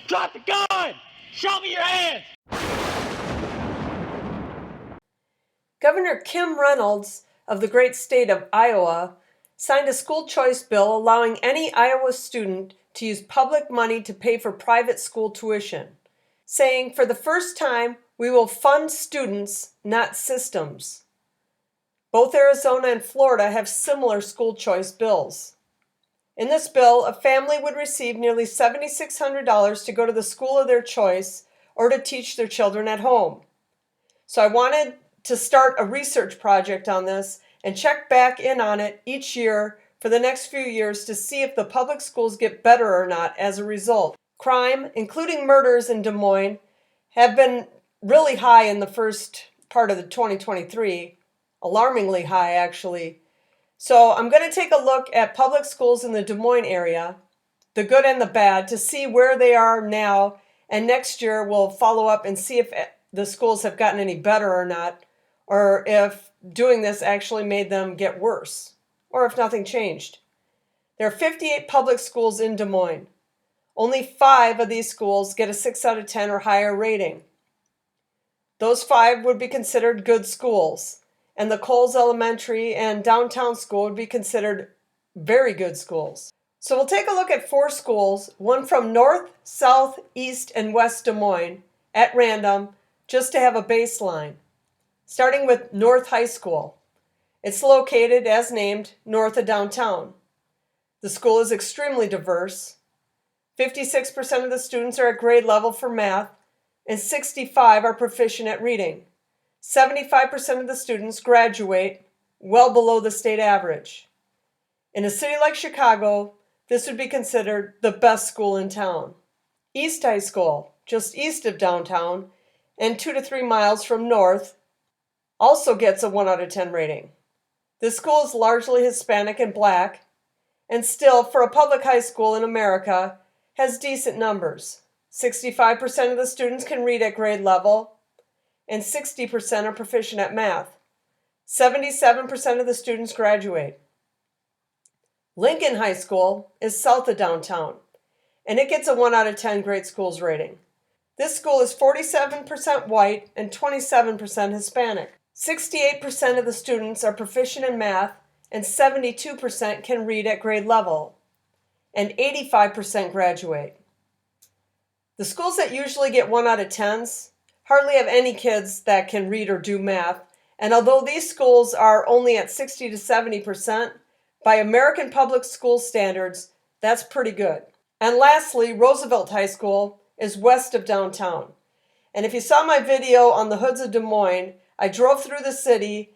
Drop the gun! Show me your hands! Governor Kim Reynolds of the great state of Iowa signed a school choice bill allowing any Iowa student to use public money to pay for private school tuition, saying, "For the first time, we will fund students, not systems." Both Arizona and Florida have similar school choice bills. In this bill, a family would receive nearly $7,600 to go to the school of their choice or to teach their children at home. So I wanted to start a research project on this and check back in on it each year for the next few years to see if the public schools get better or not as a result. Crime, including murders in Des Moines, have been really high in the first part of the 2023, alarmingly high actually. So I'm going to take a look at public schools in the Des Moines area, the good and the bad, to see where they are now, and next year we'll follow up and see if the schools have gotten any better or not, or if doing this actually made them get worse, or if nothing changed. There are 58 public schools in Des Moines. Only 5 of these schools get a 6 out of 10 or higher rating. Those 5 would be considered good schools, and the Coles Elementary and Downtown School would be considered very good schools. So we'll take a look at 4 schools, one from North, South, East, and West Des Moines, at random, just to have a baseline. Starting with North High School. It's located, as named, north of downtown. The school is extremely diverse. 56% of the students are at grade level for math, and 65 are proficient at reading. 75% of the students graduate, well below the state average. In a city like Chicago, this would be considered the best school in town. East High School, just east of downtown and 2 to 3 miles from North, also gets a 1 out of 10 rating. This school is largely Hispanic and Black, and still, for a public high school in America, has decent numbers. 65% of the students can read at grade level, and 60% are proficient at math. 77% of the students graduate. Lincoln High School is south of downtown, and it gets a 1 out of 10 great schools rating. This school is 47% white and 27% Hispanic. 68% of the students are proficient in math, and 72% can read at grade level, and 85% graduate. The schools that usually get 1 out of 10s hardly have any kids that can read or do math, and although these schools are only at 60 to 70%, by American public school standards, that's pretty good. And lastly, Roosevelt High School is west of downtown. And if you saw my video on the hoods of Des Moines, I drove through the city,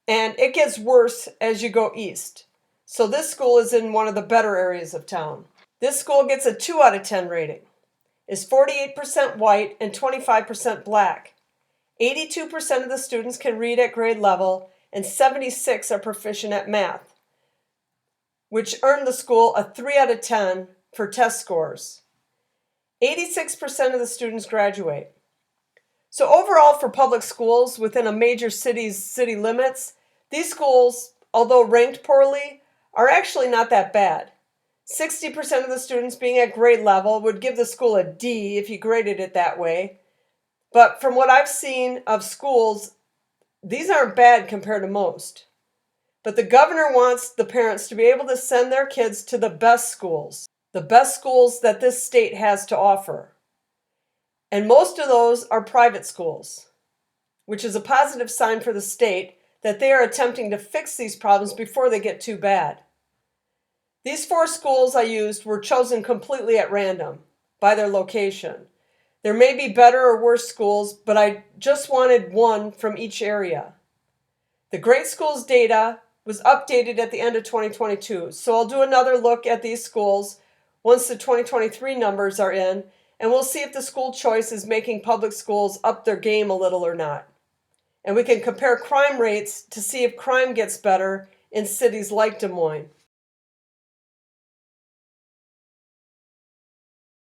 and it gets worse as you go east. So this school is in one of the better areas of town. This school gets a 2 out of 10 rating. Is 48% white and 25% black. 82% of the students can read at grade level, and 76 are proficient at math, which earned the school a 3 out of 10 for test scores. 86% of the students graduate. So overall, for public schools within a major city's city limits, these schools, although ranked poorly, are actually not that bad. 60% of the students being at grade level would give the school a D if you graded it that way. But from what I've seen of schools, these aren't bad compared to most. But the governor wants the parents to be able to send their kids to the best schools that this state has to offer. And most of those are private schools, which is a positive sign for the state that they are attempting to fix these problems before they get too bad. These 4 schools I used were chosen completely at random, by their location. There may be better or worse schools, but I just wanted one from each area. The Great Schools data was updated at the end of 2022, so I'll do another look at these schools once the 2023 numbers are in, and we'll see if the school choice is making public schools up their game a little or not. And we can compare crime rates to see if crime gets better in cities like Des Moines.